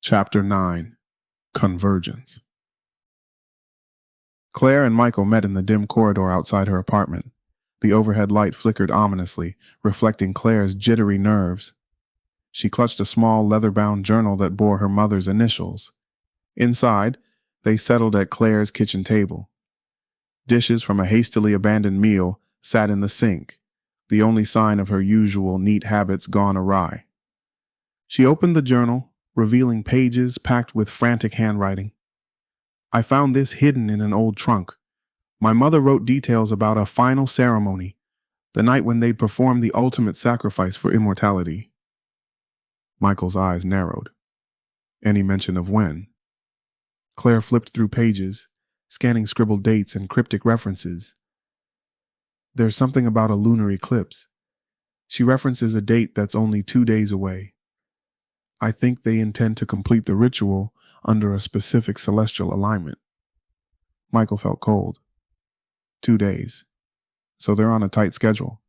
Chapter 9. Convergence. Claire and Michael met in the dim corridor outside her apartment. The overhead light flickered ominously, reflecting Claire's jittery nerves. She clutched a small leather-bound journal that bore her mother's initials. Inside, they settled at Claire's kitchen table. Dishes from a hastily abandoned meal sat in the sink, the only sign of her usual neat habits gone awry. She opened the journal, revealing pages packed with frantic handwriting. I found this hidden in an old trunk. My mother wrote details about a final ceremony, the night when they'd perform the ultimate sacrifice for immortality. Michael's eyes narrowed. Any mention of when? Claire flipped through pages, scanning scribbled dates and cryptic references. There's something about a lunar eclipse. She references a date that's only 2 days away. I think they intend to complete the ritual under a specific celestial alignment. Michael felt cold. 2 days. So they're on a tight schedule.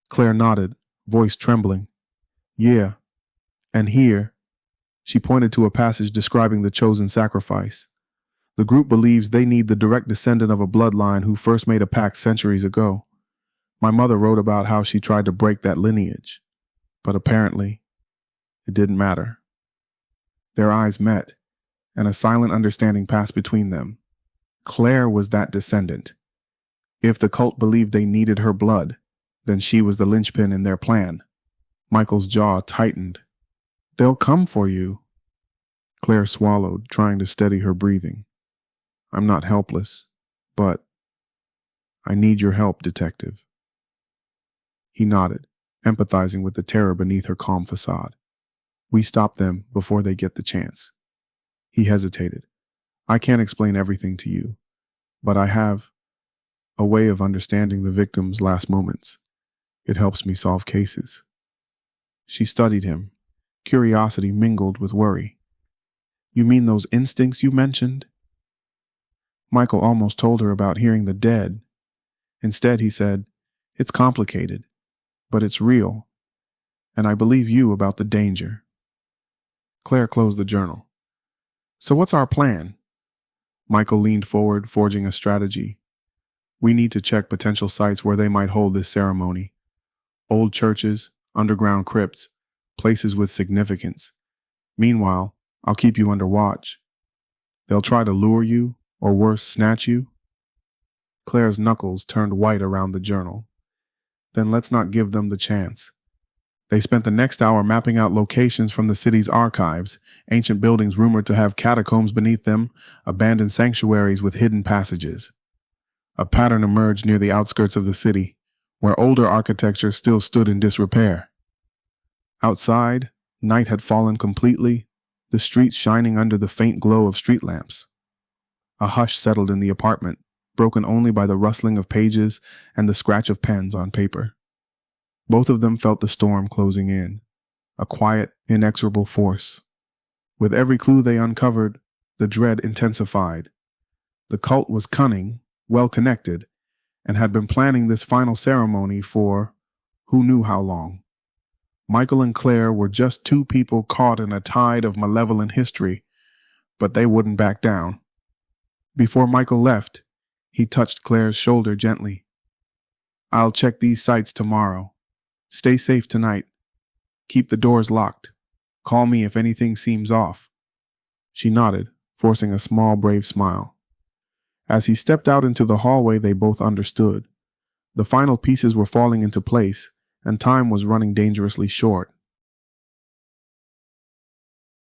Claire nodded, voice trembling. Yeah. And here, she pointed to a passage describing the chosen sacrifice. The group believes they need the direct descendant of a bloodline who first made a pact centuries ago. My mother wrote about how she tried to break that lineage, but apparently, it didn't matter. Their eyes met, and a silent understanding passed between them. Claire was that descendant. If the cult believed they needed her blood, then she was the linchpin in their plan. Michael's jaw tightened. They'll come for you. Claire swallowed, trying to steady her breathing. I'm not helpless, but I need your help, detective. He nodded, empathizing with the terror beneath her calm facade. We stop them before they get the chance. He hesitated. I can't explain everything to you, but I have a way of understanding the victim's last moments. It helps me solve cases. She studied him, curiosity mingled with worry. You mean those instincts you mentioned? Michael almost told her about hearing the dead. Instead, he said, it's complicated, but it's real, and I believe you about the danger. Claire closed the journal. So what's our plan? Michael leaned forward, forging a strategy. We need to check potential sites where they might hold this ceremony. Old churches, underground crypts, places with significance. Meanwhile, I'll keep you under watch. They'll try to lure you, or worse, snatch you. Claire's knuckles turned white around the journal. Then let's not give them the chance. They spent the next hour mapping out locations from the city's archives, ancient buildings rumored to have catacombs beneath them, abandoned sanctuaries with hidden passages. A pattern emerged near the outskirts of the city, where older architecture still stood in disrepair. Outside, night had fallen completely, the streets shining under the faint glow of street lamps. A hush settled in the apartment, broken only by the rustling of pages and the scratch of pens on paper. Both of them felt the storm closing in, a quiet, inexorable force. With every clue they uncovered, the dread intensified. The cult was cunning, well-connected, and had been planning this final ceremony for who knew how long. Michael and Claire were just two people caught in a tide of malevolent history, but they wouldn't back down. Before Michael left, he touched Claire's shoulder gently. I'll check these sites tomorrow. Stay safe tonight. Keep the doors locked. Call me if anything seems off. She nodded, forcing a small, brave smile. As he stepped out into the hallway, they both understood. The final pieces were falling into place, and time was running dangerously short.